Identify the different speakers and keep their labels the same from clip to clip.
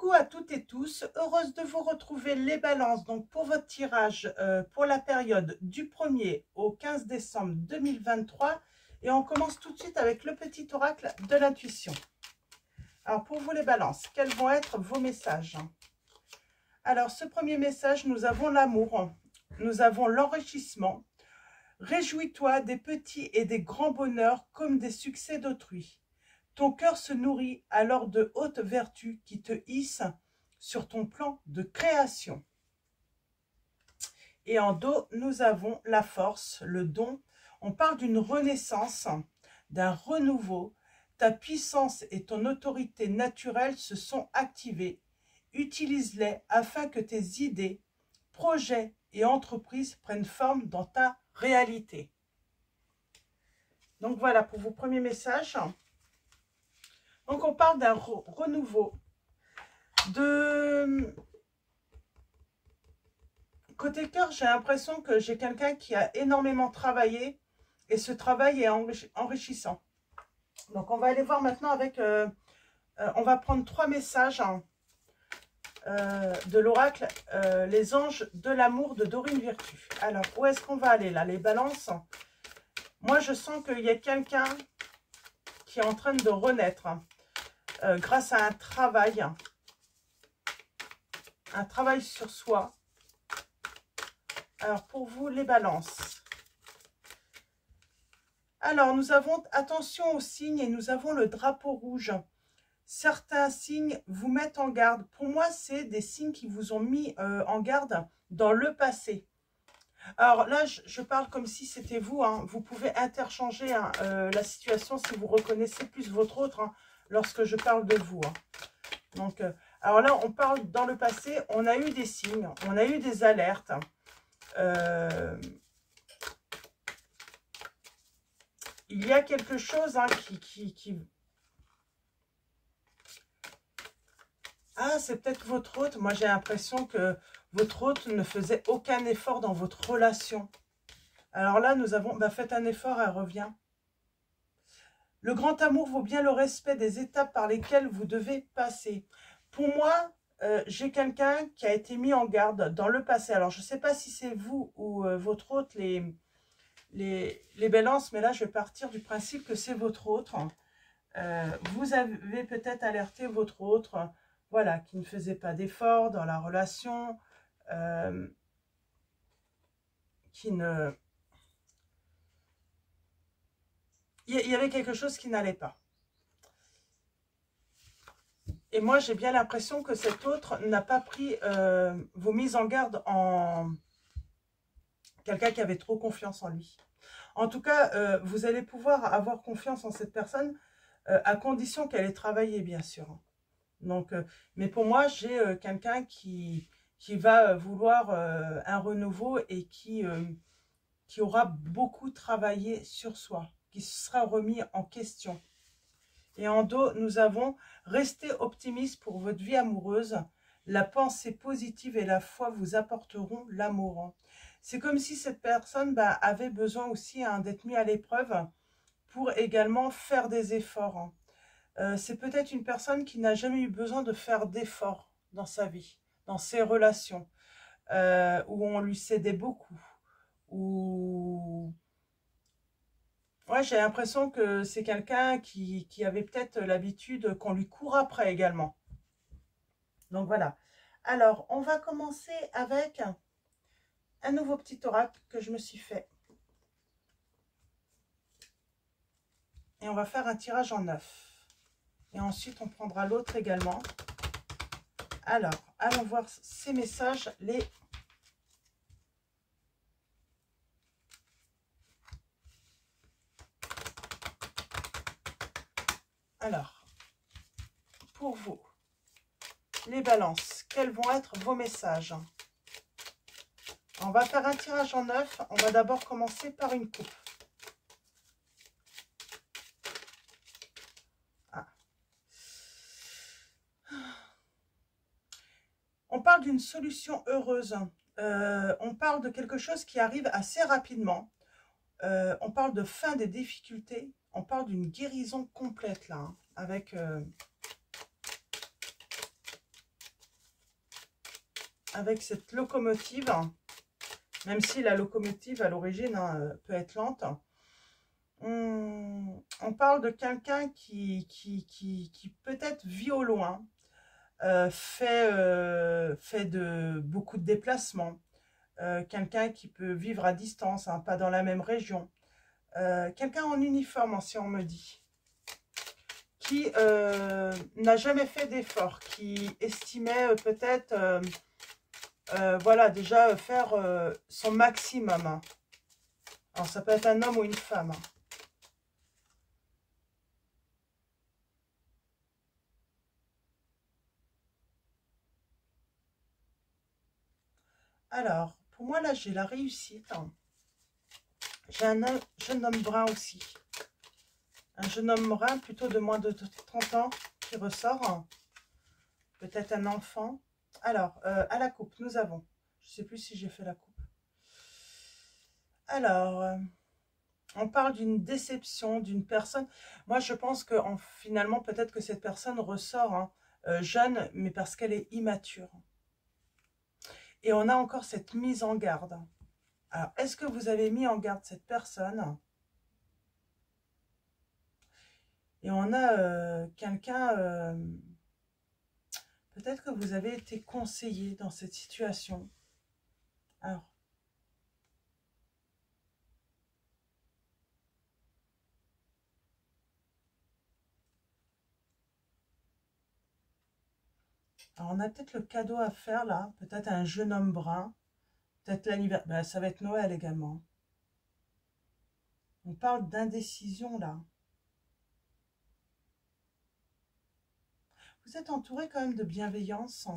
Speaker 1: Coucou à toutes et tous, heureuse de vous retrouver les balances donc pour votre tirage pour la période du 1er au 15 décembre 2023 et on commence tout de suite avec le petit oracle de l'intuition. Alors pour vous les balances, quels vont être vos messages? Alors ce premier message, nous avons l'amour, nous avons l'enrichissement. Réjouis-toi des petits et des grands bonheurs comme des succès d'autrui. Ton cœur se nourrit alors de hautes vertus qui te hissent sur ton plan de création. Et en dos, nous avons la force, le don. On parle d'une renaissance, d'un renouveau. Ta puissance et ton autorité naturelle se sont activées. Utilise-les afin que tes idées, projets et entreprises prennent forme dans ta réalité. Donc voilà pour vos premiers messages. Donc, on parle d'un renouveau. Côté cœur, j'ai l'impression que j'ai quelqu'un qui a énormément travaillé et ce travail est enrichissant. Donc, on va aller voir maintenant avec... on va prendre 3 messages de l'oracle Les anges de l'amour de Dorine Virtue. Alors, où est-ce qu'on va aller là? Les balances. Moi, je sens qu'il y a quelqu'un qui est en train de renaître. Grâce à un travail sur soi. Alors, pour vous, les balances. Alors, nous avons, attention aux signes, et nous avons le drapeau rouge. Certains signes vous mettent en garde. Pour moi, c'est des signes qui vous ont mis en garde dans le passé. Alors là, je parle comme si c'était vous. Hein. Vous pouvez interchanger la situation si vous reconnaissez plus votre autre lorsque je parle de vous. Hein. Donc, alors là, on parle dans le passé, on a eu des signes, on a eu des alertes. Il y a quelque chose qui... Ah, c'est peut-être votre hôte. Moi, j'ai l'impression que votre hôte ne faisait aucun effort dans votre relation. Alors là, nous avons... faites un effort, elle revient. Le grand amour vaut bien le respect des étapes par lesquelles vous devez passer. Pour moi, j'ai quelqu'un qui a été mis en garde dans le passé. Alors, je ne sais pas si c'est vous ou votre hôte, les balances, mais là, je vais partir du principe que c'est votre autre. Vous avez peut-être alerté votre autre, voilà, qui ne faisait pas d'efforts dans la relation, qui ne... Il y avait quelque chose qui n'allait pas. Et moi, j'ai bien l'impression que cet autre n'a pas pris vos mises en garde en quelqu'un qui avait trop confiance en lui. En tout cas, vous allez pouvoir avoir confiance en cette personne à condition qu'elle ait travaillé, bien sûr. Donc, mais pour moi, j'ai quelqu'un qui va vouloir un renouveau et qui aura beaucoup travaillé sur soi, qui sera remis en question. Et en dos, nous avons « Restez optimiste pour votre vie amoureuse. La pensée positive et la foi vous apporteront l'amour. » C'est comme si cette personne avait besoin aussi d'être mise à l'épreuve pour également faire des efforts. C'est peut-être une personne qui n'a jamais eu besoin de faire d'efforts dans sa vie, dans ses relations, où on lui cédait beaucoup, où... Ouais, j'ai l'impression que c'est quelqu'un qui avait peut-être l'habitude qu'on lui court après également. Donc voilà. Alors, on va commencer avec un nouveau petit oracle que je me suis fait. Et on va faire un tirage en 9. Et ensuite, on prendra l'autre également. Alors, allons voir ces messages, Alors, pour vous, les balances, quels vont être vos messages? On va faire un tirage en 9. On va d'abord commencer par une coupe. Ah. On parle d'une solution heureuse. On parle de quelque chose qui arrive assez rapidement. On parle de fin des difficultés. On parle d'une guérison complète là, avec... avec cette locomotive, même si la locomotive à l'origine peut être lente. On parle de quelqu'un qui peut-être vit au loin, fait beaucoup de déplacements, quelqu'un qui peut vivre à distance, hein, pas dans la même région, quelqu'un en uniforme, si on me dit, qui n'a jamais fait d'effort, qui estimait peut-être, voilà, déjà faire son maximum. Hein. Alors, ça peut être un homme ou une femme. Hein. Alors, pour moi, là, j'ai la réussite. Hein. J'ai un jeune homme brun aussi. Un jeune homme brun, plutôt de moins de 30 ans, qui ressort. Hein. Peut-être un enfant. Alors, à la coupe, nous avons... Je ne sais plus si j'ai fait la coupe. Alors, on parle d'une déception, d'une personne. Moi, je pense que finalement, peut-être que cette personne ressort hein, jeune, mais parce qu'elle est immature. Et on a encore cette mise en garde. Alors, est-ce que vous avez mis en garde cette personne? Et on a quelqu'un... peut-être que vous avez été conseillé dans cette situation. Alors, on a peut-être le cadeau à faire là. Peut-être un jeune homme brun. Peut-être l'anniversaire. Ben, ça va être Noël également. On parle d'indécision là. Vous êtes entouré quand même de bienveillance.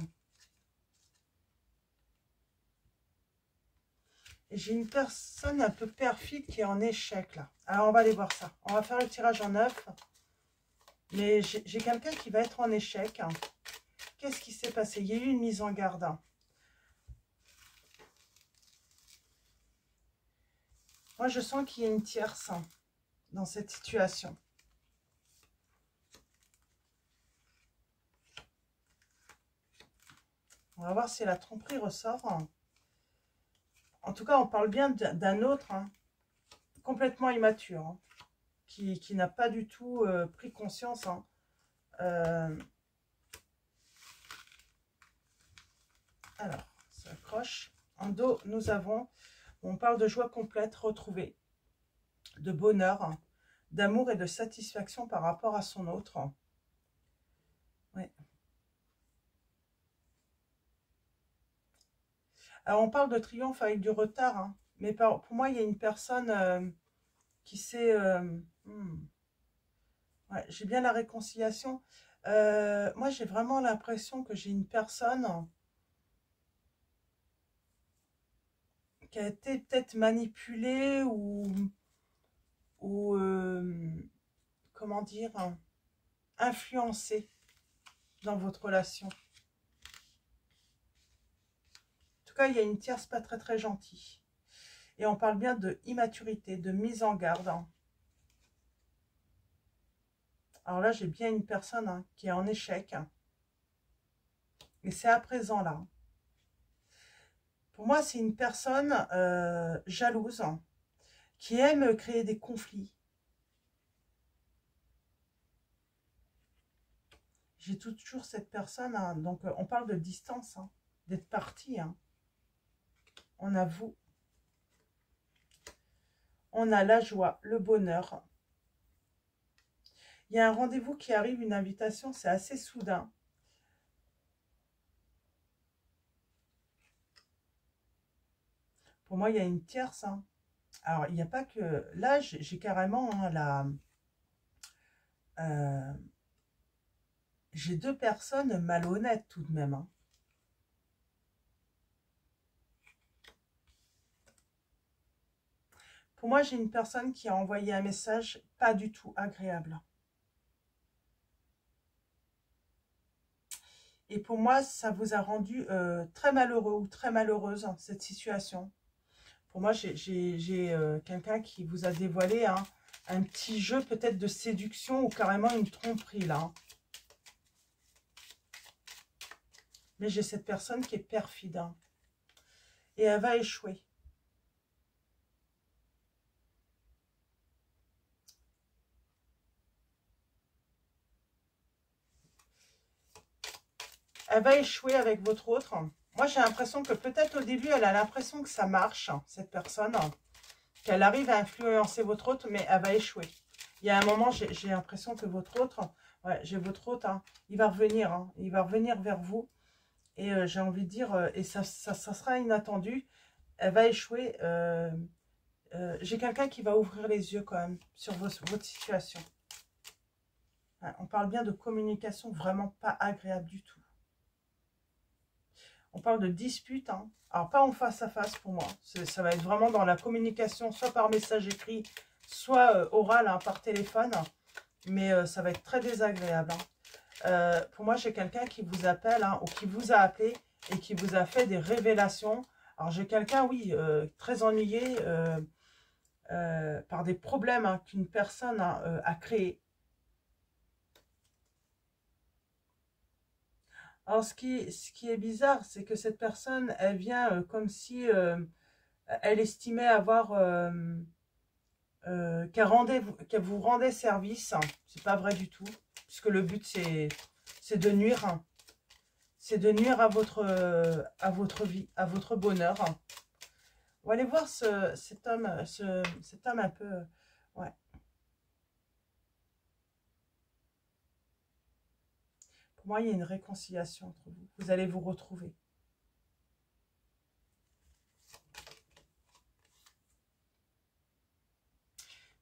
Speaker 1: Et j'ai une personne un peu perfide qui est en échec là. Alors on va aller voir ça. On va faire le tirage en 9. Mais j'ai quelqu'un qui va être en échec. Qu'est-ce qui s'est passé? Il y a eu une mise en garde. Moi je sens qu'il y a une tierce dans cette situation. On va voir si la tromperie ressort. En tout cas, on parle bien d'un autre, hein, complètement immature, hein, qui n'a pas du tout pris conscience. Hein. Alors, ça accroche. En dos, nous avons, on parle de joie complète retrouvée, de bonheur, hein, d'amour et de satisfaction par rapport à son autre. Ouais. Alors, on parle de triomphe avec du retard, hein, mais pour moi, il y a une personne qui s'est... ouais, j'ai bien la réconciliation. Moi, j'ai vraiment l'impression que j'ai une personne qui a été peut-être manipulée ou comment dire, influencée dans votre relation. En tout cas, il y a une tierce pas très très gentille. Et on parle bien de immaturité, de mise en garde. Hein. Alors là, j'ai bien une personne hein, qui est en échec. Et c'est à présent là. Pour moi, c'est une personne jalouse qui aime créer des conflits. J'ai toujours cette personne, hein, donc on parle de distance, hein, d'être parti. Hein. On a vous. On a la joie, le bonheur. Il y a un rendez-vous qui arrive, une invitation, c'est assez soudain. Pour moi, il y a une tierce. Hein. Alors, il n'y a pas que... Là, j'ai carrément hein, j'ai deux personnes malhonnêtes tout de même. Hein. Pour moi, j'ai une personne qui a envoyé un message pas du tout agréable. Et pour moi, ça vous a rendu très malheureux ou très malheureuse, hein, cette situation. Pour moi, j'ai quelqu'un qui vous a dévoilé hein, un petit jeu peut-être de séduction ou carrément une tromperie là. Mais j'ai cette personne qui est perfide. Hein. Et elle va échouer. Elle va échouer avec votre autre. Moi, j'ai l'impression que peut-être au début, elle a l'impression que ça marche, cette personne. Qu'elle arrive à influencer votre autre, mais elle va échouer. Il y a un moment, j'ai l'impression que votre autre, ouais, j'ai votre autre, hein, il va revenir. Hein, il va revenir vers vous. Et j'ai envie de dire, et ça sera inattendu. Elle va échouer. J'ai quelqu'un qui va ouvrir les yeux quand même sur votre situation. Ouais, on parle bien de communication vraiment pas agréable du tout. On parle de dispute, hein. Alors pas en face à face pour moi. Ça va être vraiment dans la communication, soit par message écrit, soit oral, hein, par téléphone. Mais ça va être très désagréable. Hein. Pour moi, j'ai quelqu'un qui vous appelle, hein, ou qui vous a appelé et qui vous a fait des révélations. Alors j'ai quelqu'un, oui, très ennuyé par des problèmes, hein, qu'une personne, hein, a créés. Alors, ce qui est bizarre, c'est que cette personne, elle vient comme si elle estimait avoir qu'elle vous rendait service. C'est pas vrai du tout, puisque le but, c'est de nuire. C'est de nuire à votre vie, à votre bonheur. On va aller voir cet homme un peu... ouais. Pour moi, il y a une réconciliation entre vous. Vous allez vous retrouver.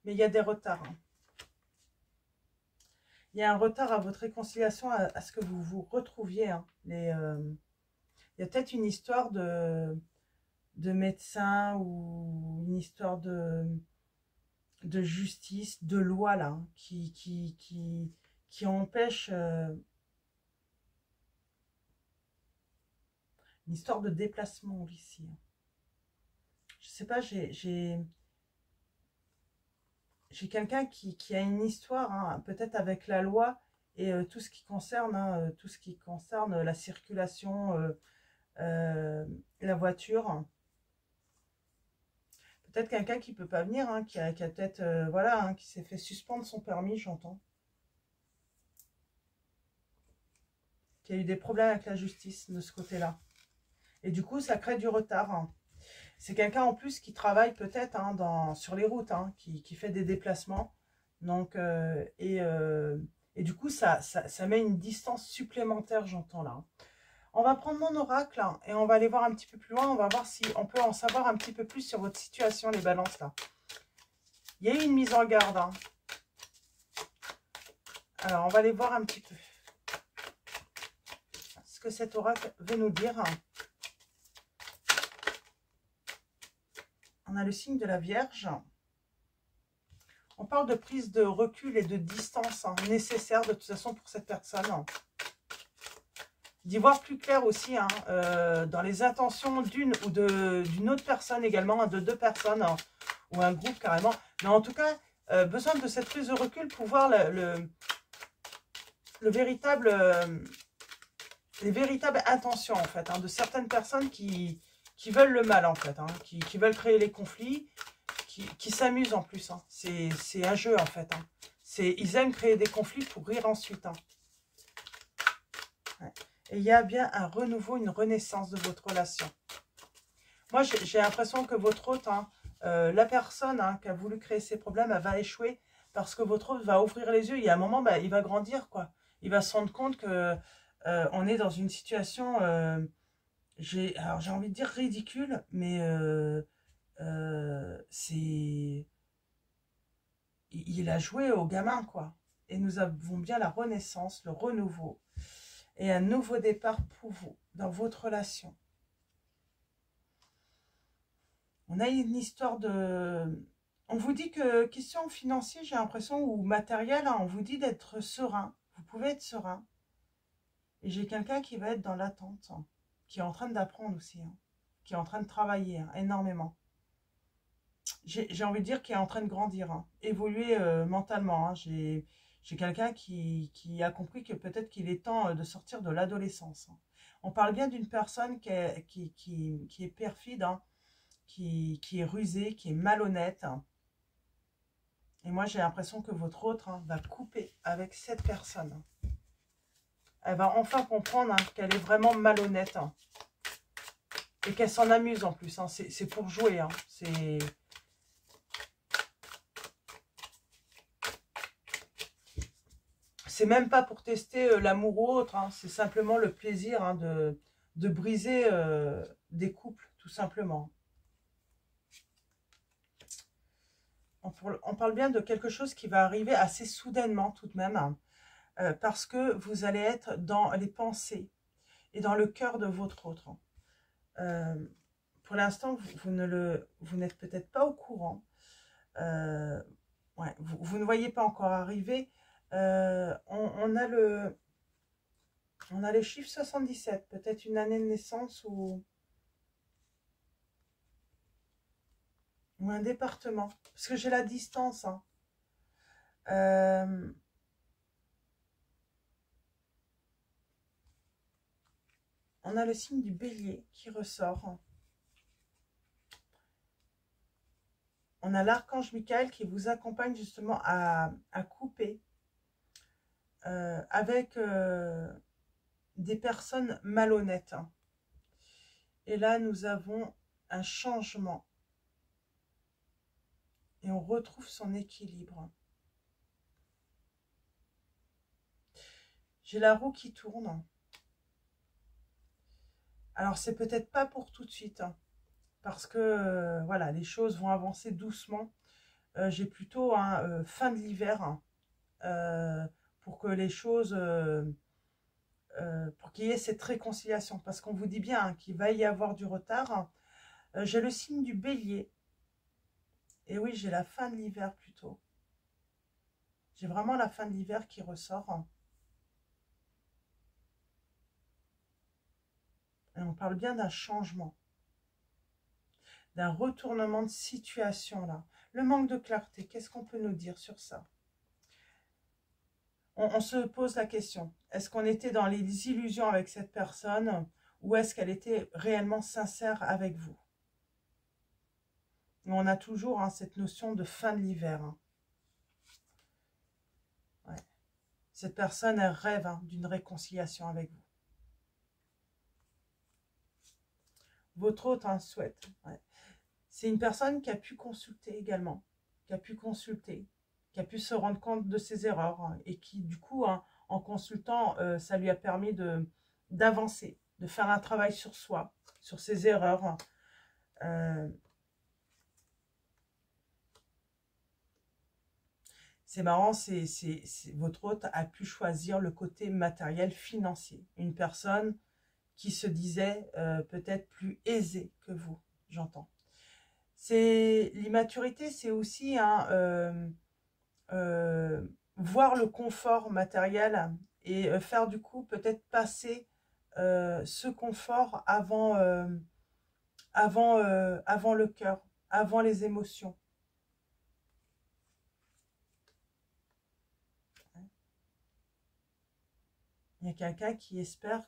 Speaker 1: Mais il y a des retards. Hein. Il y a un retard à votre réconciliation, à ce que vous vous retrouviez. Hein. Il y a peut-être une histoire de médecin ou une histoire de justice, de loi, là, hein, qui empêche... une histoire de déplacement ici. Je sais pas, j'ai quelqu'un qui a une histoire, hein, peut-être avec la loi et tout ce qui concerne, hein, tout ce qui concerne la circulation, la voiture. Peut-être quelqu'un qui peut pas venir, hein, qui a peut-être, voilà, hein, qui s'est fait suspendre son permis, j'entends. Qui a eu des problèmes avec la justice de ce côté-là. Et du coup, ça crée du retard. Hein. C'est quelqu'un en plus qui travaille peut-être, hein, sur les routes, hein, qui fait des déplacements. Donc, et du coup, ça met une distance supplémentaire, j'entends là. On va prendre mon oracle, hein, et on va aller voir un petit peu plus loin. On va voir si on peut en savoir un petit peu plus sur votre situation, les balances là. Il y a eu une mise en garde. Hein. Alors, on va aller voir un petit peu ce que cet oracle veut nous dire. On a le signe de la Vierge. On parle de prise de recul et de distance, hein, nécessaire de toute façon pour cette personne. D'y voir plus clair aussi, hein, dans les intentions d'une ou d'une autre personne également, hein, de deux personnes, hein, ou un groupe carrément. Mais en tout cas, besoin de cette prise de recul pour voir le véritable, les véritables intentions en fait, hein, de certaines personnes qui veulent le mal en fait, hein, qui veulent créer les conflits, qui s'amusent en plus. Hein. C'est un jeu en fait. Hein. Ils aiment créer des conflits pour rire ensuite. Hein. Ouais. Et il y a bien un renouveau, une renaissance de votre relation. Moi, j'ai l'impression que votre hôte, hein, la personne, hein, qui a voulu créer ces problèmes, elle va échouer parce que votre hôte va ouvrir les yeux. Il y a un moment, bah, il va grandir, quoi. Il va se rendre compte que on est dans une situation, j'ai envie de dire ridicule, mais c'est... Il a joué au gamin, quoi. Et nous avons bien la renaissance, le renouveau. Et un nouveau départ pour vous, dans votre relation. On a une histoire de... On vous dit que, question financière, j'ai l'impression, ou matérielle, hein, on vous dit d'être serein. Vous pouvez être serein. Et j'ai quelqu'un qui va être dans l'attente, hein, qui est en train d'apprendre aussi, hein, qui est en train de travailler, hein, énormément. J'ai envie de dire qu'il est en train de grandir, hein, évoluer mentalement. Hein. J'ai quelqu'un qui a compris que peut-être qu'il est temps de sortir de l'adolescence. Hein. On parle bien d'une personne qui est perfide, hein, qui est rusée, qui est malhonnête. Et moi, j'ai l'impression que votre autre va couper avec cette personne. Elle va enfin comprendre qu'elle est vraiment malhonnête. Et qu'elle s'en amuse en plus. C'est pour jouer. C'est même pas pour tester l'amour ou autre. C'est simplement le plaisir de briser des couples, tout simplement. On parle bien de quelque chose qui va arriver assez soudainement tout de même. Parce que vous allez être dans les pensées et dans le cœur de votre autre. Pour l'instant, vous n'êtes peut-être pas au courant. Ouais, vous ne voyez pas encore arriver. On a les chiffres 77, peut-être une année de naissance ou un département. Parce que j'ai la distance. On a le signe du bélier qui ressort. On a l'archange Michael qui vous accompagne justement à couper avec des personnes malhonnêtes. Et là, nous avons un changement. Et on retrouve son équilibre. J'ai la roue qui tourne. Alors, c'est peut-être pas pour tout de suite. Parce que, voilà, les choses vont avancer doucement. J'ai plutôt fin de l'hiver. Pour que les choses... pour qu'il y ait cette réconciliation. Parce qu'on vous dit bien qu'il va y avoir du retard. J'ai le signe du bélier. Et oui, j'ai la fin de l'hiver plutôt. J'ai vraiment la fin de l'hiver qui ressort. Et on parle bien d'un changement. D'un retournement de situation là. Le manque de clarté, qu'est-ce qu'on peut nous dire sur ça? On se pose la question. Est-ce qu'on était dans les illusions avec cette personne ou est-ce qu'elle était réellement sincère avec vous? On a toujours cette notion de fin de l'hiver. Ouais. Cette personne, elle rêve d'une réconciliation avec vous. Votre autre souhaite. Ouais. C'est une personne qui a pu consulter également, qui a pu se rendre compte de ses erreurs et qui, du coup, en consultant, ça lui a permis d'avancer, de faire un travail sur soi, sur ses erreurs. C'est marrant, votre hôte a pu choisir le côté matériel financier. Une personne qui se disait peut-être plus aisée que vous, j'entends. L'immaturité, c'est aussi voir le confort matériel et faire du coup peut-être passer ce confort avant le cœur, avant les émotions. Il y a quelqu'un qui espère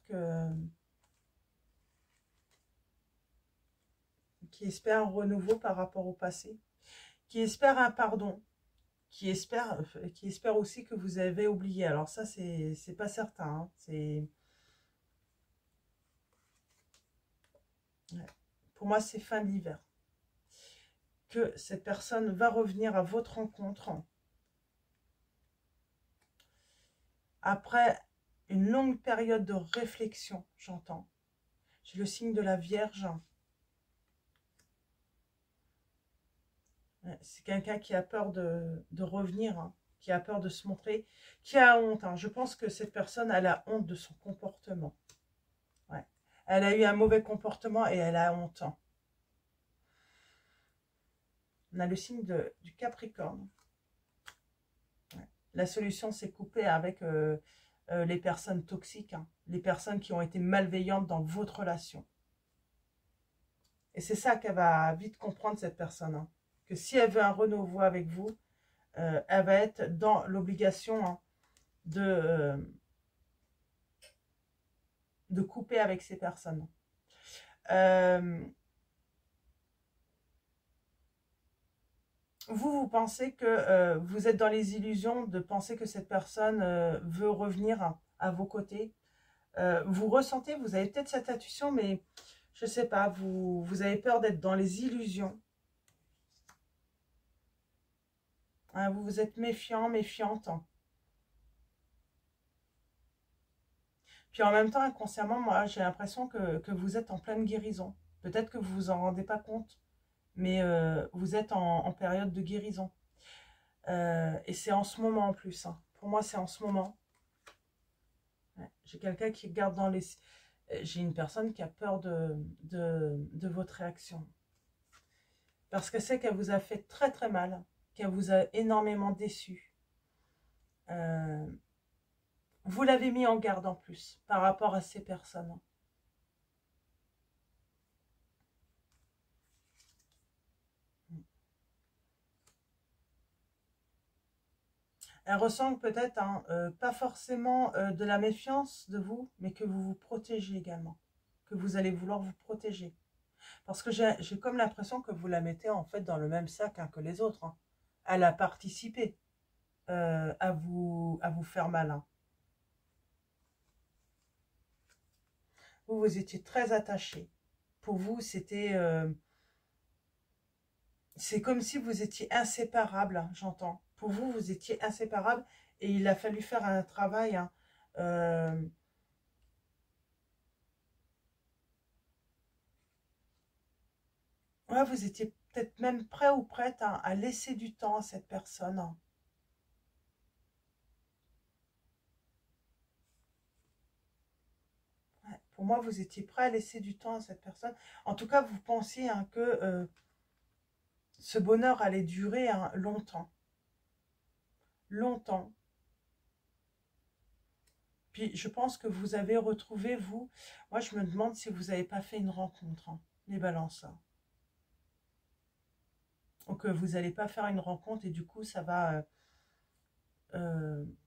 Speaker 1: un renouveau par rapport au passé, qui espère un pardon, qui espère aussi que vous avez oublié. Alors ça, c'est pas certain. Pour moi, c'est fin de l'hiver. Que cette personne va revenir à votre rencontre après une longue période de réflexion, j'entends. J'ai le signe de la Vierge. C'est quelqu'un qui a peur de revenir, qui a peur de se montrer, qui a honte. Je pense que cette personne, elle a honte de son comportement. Ouais. Elle a eu un mauvais comportement et elle a honte. On a le signe du Capricorne. Ouais. La solution, c'est couper avec les personnes toxiques, les personnes qui ont été malveillantes dans votre relation. Et c'est ça qu'elle va vite comprendre, cette personne. Que si elle veut un renouveau avec vous, elle va être dans l'obligation de de couper avec ces personnes. Vous pensez que vous êtes dans les illusions de penser que cette personne veut revenir à vos côtés. Vous ressentez, vous avez peut-être cette intuition, mais je ne sais pas, vous avez peur d'être dans les illusions. Hein, vous êtes méfiant, méfiante. Puis en même temps, inconsciemment, moi, j'ai l'impression que vous êtes en pleine guérison. Peut-être que vous vous en rendez pas compte, mais vous êtes en période de guérison. Et c'est en ce moment en plus. Hein. Pour moi, c'est en ce moment. Ouais. J'ai quelqu'un qui regarde dans les... J'ai une personne qui a peur de votre réaction. Parce que c'est qu'elle vous a fait très très mal, qu'elle vous a énormément déçu. Vous l'avez mis en garde en plus par rapport à ces personnes. Elle ressent peut-être, hein, pas forcément de la méfiance de vous, mais que vous vous protégez également. Que vous allez vouloir vous protéger. Parce que j'ai comme l'impression que vous la mettez en fait dans le même sac hein, que les autres. Hein. Elle a participé à vous faire mal. Hein. Vous étiez très attaché. Pour vous, c'était... c'est comme si vous étiez inséparables, hein, j'entends. Pour vous, vous étiez inséparables et il a fallu faire un travail. Hein, ouais, vous étiez peut-être même prêt ou prête hein, à laisser du temps à cette personne. Hein. Ouais, pour moi, vous étiez prêt à laisser du temps à cette personne. En tout cas, vous pensiez hein, que ce bonheur allait durer hein, longtemps. Longtemps. Puis, je pense que vous avez retrouvé, vous... Moi, je me demande si vous n'avez pas fait une rencontre, hein, les balances. Hein. Ou que vous n'allez pas faire une rencontre et du coup, ça va...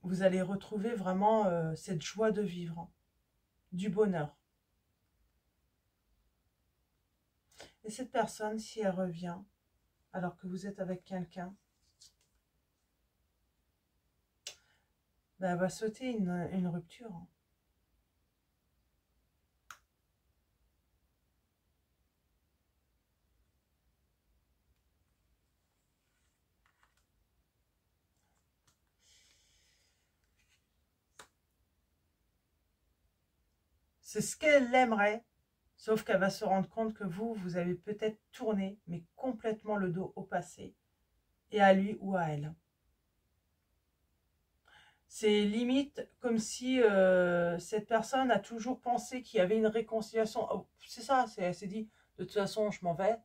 Speaker 1: vous allez retrouver vraiment cette joie de vivre, hein, du bonheur. Et cette personne, si elle revient, alors que vous êtes avec quelqu'un, ben, elle va sauter une rupture. Hein. C'est ce qu'elle aimerait, sauf qu'elle va se rendre compte que vous avez peut-être tourné, mais complètement le dos au passé, et à lui ou à elle. C'est limite comme si cette personne a toujours pensé qu'il y avait une réconciliation. Oh, c'est ça, elle s'est dit, de toute façon, je m'en vais,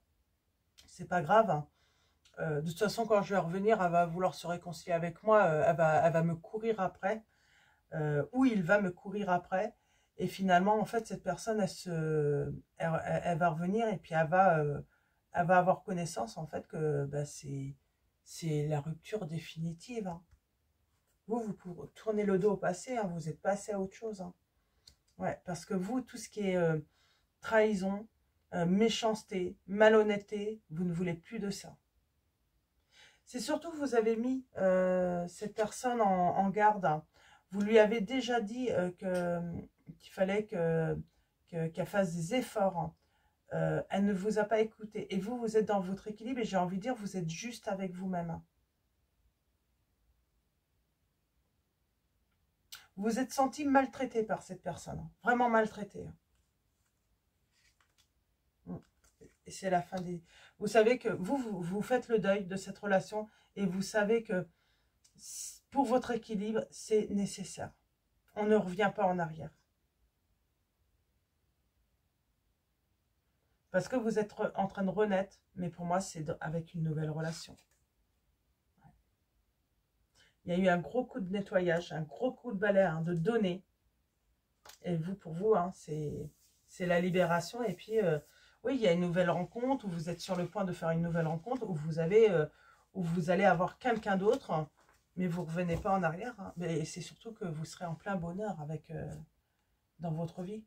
Speaker 1: c'est pas grave. Hein. De toute façon, quand je vais revenir, elle va vouloir se réconcilier avec moi, elle va me courir après, ou il va me courir après. Et finalement, en fait, cette personne, elle va revenir et puis elle va avoir connaissance, en fait, que bah, c'est la rupture définitive. Hein. Vous pouvez tourner le dos au passé, hein, vous êtes passé à autre chose. Hein. Ouais, parce que vous, tout ce qui est trahison, méchanceté, malhonnêteté, vous ne voulez plus de ça. C'est surtout que vous avez mis cette personne en garde. Hein. Vous lui avez déjà dit qu'il fallait qu'elle fasse des efforts. Hein. Elle ne vous a pas écouté. Et vous, vous êtes dans votre équilibre et j'ai envie de dire, vous êtes juste avec vous-même. Hein. Vous vous êtes senti maltraité par cette personne. Hein. Vraiment maltraité. Hein. Et c'est la fin des... Vous savez que vous faites le deuil de cette relation et vous savez que pour votre équilibre, c'est nécessaire. On ne revient pas en arrière. Parce que vous êtes en train de renaître, mais pour moi, c'est avec une nouvelle relation. Il y a eu un gros coup de nettoyage, un gros coup de balai, hein, de donner. Et vous, pour vous, hein, c'est la libération. Et puis, oui, il y a une nouvelle rencontre, où vous êtes sur le point de faire une nouvelle rencontre, où vous allez avoir quelqu'un d'autre, mais vous ne revenez pas en arrière. Hein. Mais c'est surtout que vous serez en plein bonheur avec, dans votre vie.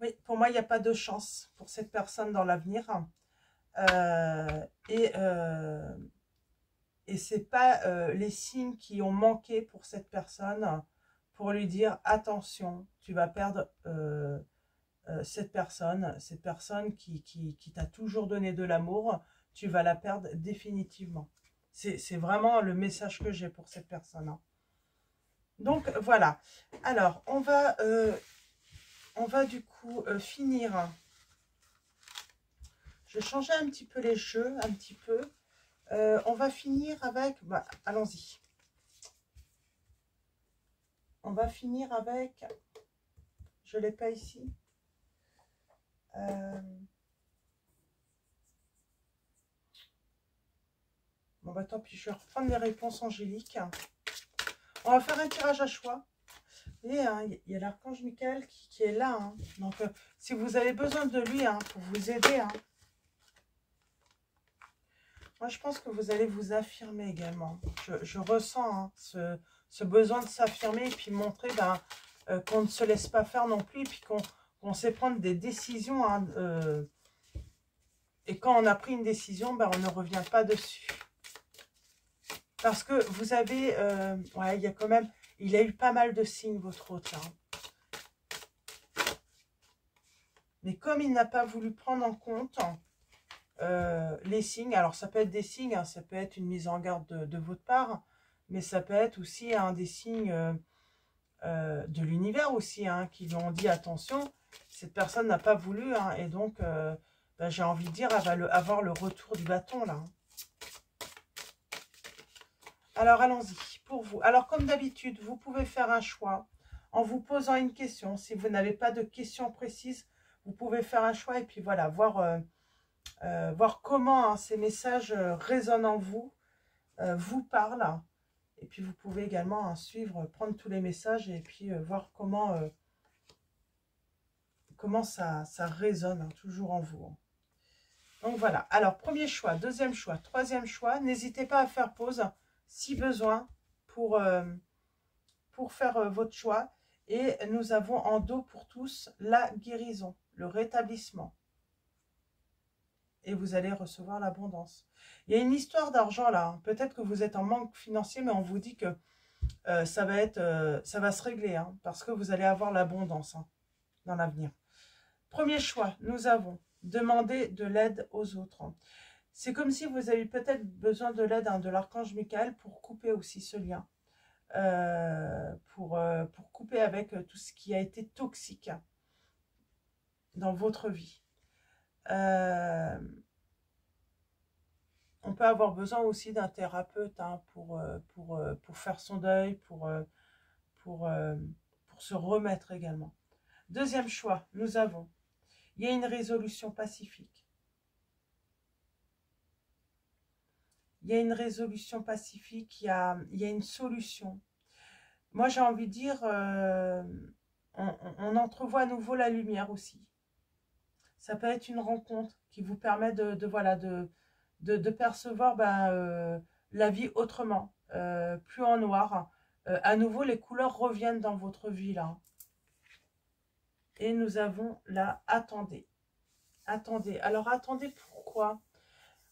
Speaker 1: Oui, pour moi, il n'y a pas de chance pour cette personne dans l'avenir. Euh, et et c'est pas les signes qui ont manqué pour cette personne pour lui dire attention, tu vas perdre cette personne qui t'a toujours donné de l'amour, tu vas la perdre définitivement. C'est vraiment le message que j'ai pour cette personne. Donc voilà. Alors, on va du coup finir. Je vais changer un petit peu les jeux, un petit peu. On va finir avec... Bah, allons-y. On va finir avec... Je ne l'ai pas ici. Bon, bah tant pis, je vais reprendre les réponses angéliques. On va faire un tirage à choix. Et hein, il y a l'archange Michael qui est là. Hein. Donc, si vous avez besoin de lui hein, pour vous aider, hein, moi, je pense que vous allez vous affirmer également. Je ressens hein, ce besoin de s'affirmer et puis montrer ben, qu'on ne se laisse pas faire non plus. Et puis qu'on sait prendre des décisions. Hein, et quand on a pris une décision, ben, on ne revient pas dessus. Parce que vous avez... ouais, il y a quand même... Il a eu pas mal de signes, votre hôte. Hein. Mais comme il n'a pas voulu prendre en compte les signes, alors ça peut être des signes, hein, ça peut être une mise en garde de votre part, mais ça peut être aussi hein, des signes de l'univers aussi, hein, qui lui ont dit attention, cette personne n'a pas voulu, hein, et donc ben, j'ai envie de dire, elle va avoir le retour du bâton là. Hein. Alors allons-y, pour vous. Alors comme d'habitude, vous pouvez faire un choix en vous posant une question. Si vous n'avez pas de question précise, vous pouvez faire un choix et puis voilà, voir comment hein, ces messages résonnent en vous, vous parlent. Et puis vous pouvez également hein, suivre, prendre tous les messages et puis voir comment ça résonne hein, toujours en vous. Hein. Donc voilà, alors premier choix, deuxième choix, troisième choix. N'hésitez pas à faire pause si besoin pour faire votre choix. Et nous avons en dos pour tous la guérison, le rétablissement. Et vous allez recevoir l'abondance. Il y a une histoire d'argent là. Hein. Peut-être que vous êtes en manque financier, mais on vous dit que ça va se régler. Hein, parce que vous allez avoir l'abondance hein, dans l'avenir. Premier choix, nous avons demandé de l'aide aux autres. Hein. C'est comme si vous avez peut-être besoin de l'aide hein, de l'archange Michael pour couper aussi ce lien. Pour couper avec tout ce qui a été toxique hein, dans votre vie. On peut avoir besoin aussi d'un thérapeute hein, pour faire son deuil, pour se remettre également. Deuxième choix, nous avons, il y a une résolution pacifique. Il y a une résolution pacifique, il y a une solution. Moi, j'ai envie de dire, on entrevoit à nouveau la lumière aussi. Ça peut être une rencontre qui vous permet de percevoir ben, la vie autrement, plus en noir. À nouveau, les couleurs reviennent dans votre vie là. Et nous avons là, attendez. Attendez. Alors, attendez, pourquoi?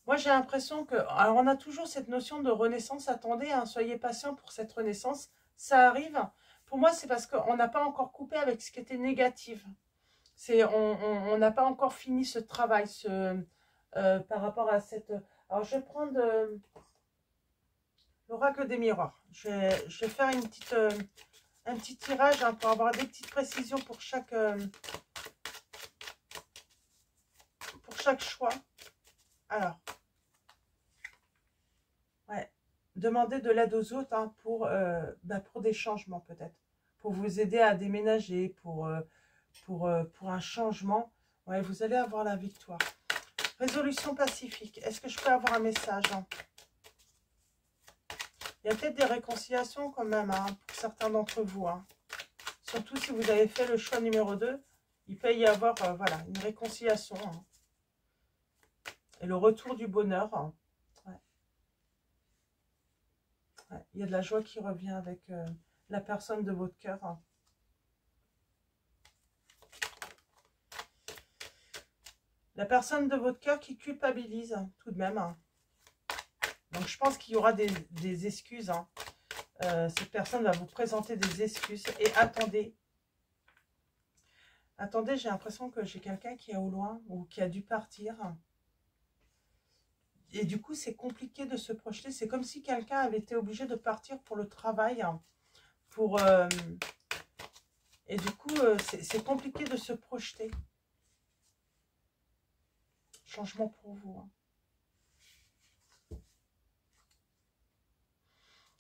Speaker 1: Moi, j'ai l'impression que... Alors, on a toujours cette notion de renaissance. Attendez, hein, soyez patient pour cette renaissance. Ça arrive. Pour moi, c'est parce qu'on n'a pas encore coupé avec ce qui était négatif. On n'a pas encore fini ce travail par rapport à cette... Alors, je vais prendre l'oracle des miroirs. Je vais faire un petit tirage hein, pour avoir des petites précisions pour chaque choix. Alors, ouais, demandez de l'aide aux autres hein, pour des changements peut-être. Pour vous aider à déménager, pour un changement. Ouais, vous allez avoir la victoire. Résolution pacifique. Est-ce que je peux avoir un message hein? Il y a peut-être des réconciliations quand même hein, pour certains d'entre vous. Hein. Surtout si vous avez fait le choix numéro 2. Il peut y avoir voilà, une réconciliation. Hein. Et le retour du bonheur. Hein. Ouais. Ouais. Il y a de la joie qui revient avec la personne de votre cœur. Hein. La personne de votre cœur qui culpabilise, tout de même. Donc, je pense qu'il y aura des excuses. Cette personne va vous présenter des excuses. Et attendez. Attendez, j'ai l'impression que j'ai quelqu'un qui est au loin ou qui a dû partir. Et du coup, c'est compliqué de se projeter. C'est comme si quelqu'un avait été obligé de partir pour le travail. Et du coup, c'est compliqué de se projeter. Changement pour vous.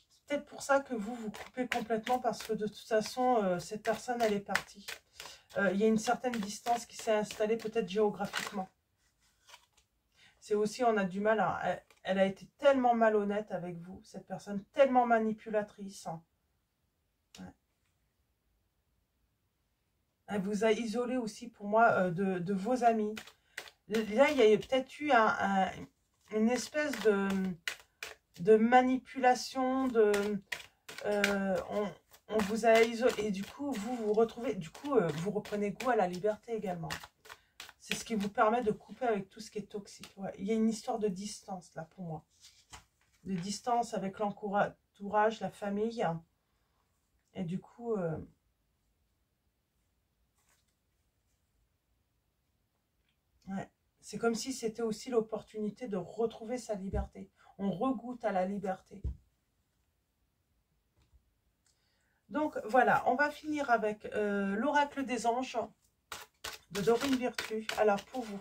Speaker 1: C'est peut-être pour ça que vous coupez complètement parce que de toute façon, cette personne, elle est partie. Il y a une certaine distance qui s'est installée peut-être géographiquement. C'est aussi, on a du mal à... Elle a été tellement malhonnête avec vous, cette personne, tellement manipulatrice. Ouais. Elle vous a isolé aussi, pour moi, de vos amis. Là, il y a peut-être eu une espèce de manipulation, on vous a isolé. Et du coup, vous vous retrouvez, du coup, vous reprenez goût à la liberté également. C'est ce qui vous permet de couper avec tout ce qui est toxique. Ouais. Il y a une histoire de distance, là, pour moi. De distance avec l'entourage, la famille. Et du coup... ouais. C'est comme si c'était aussi l'opportunité de retrouver sa liberté. On regoute à la liberté. Donc, voilà. On va finir avec l'oracle des anges de Dorine Virtue. Alors, pour vous,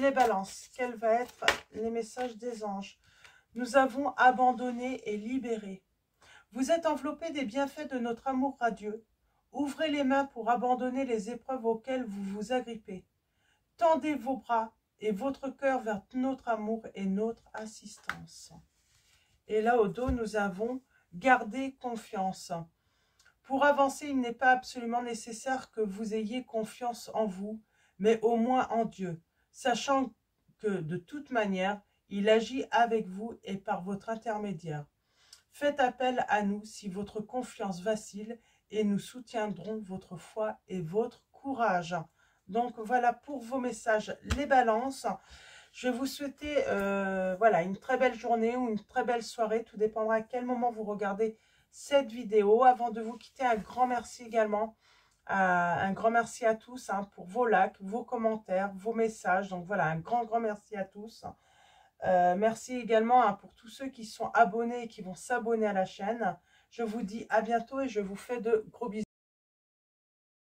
Speaker 1: les balances, quels vont être les messages des anges? Nous avons abandonné et libéré. Vous êtes enveloppé des bienfaits de notre amour radieux. Ouvrez les mains pour abandonner les épreuves auxquelles vous vous agrippez. Tendez vos bras et votre cœur vers notre amour et notre assistance. Et là, au dos, nous avons gardé confiance. Pour avancer, il n'est pas absolument nécessaire que vous ayez confiance en vous, mais au moins en Dieu, sachant que de toute manière, il agit avec vous et par votre intermédiaire. Faites appel à nous si votre confiance vacille et nous soutiendrons votre foi et votre courage. Donc voilà pour vos messages, les balances. Je vais vous souhaiter voilà, une très belle journée ou une très belle soirée. Tout dépendra à quel moment vous regardez cette vidéo. Avant de vous quitter, un grand merci également. Un grand merci à tous pour vos likes, vos commentaires, vos messages. Donc voilà, un grand merci à tous. Merci également pour tous ceux qui sont abonnés et qui vont s'abonner à la chaîne. Je vous dis à bientôt et je vous fais de gros bisous.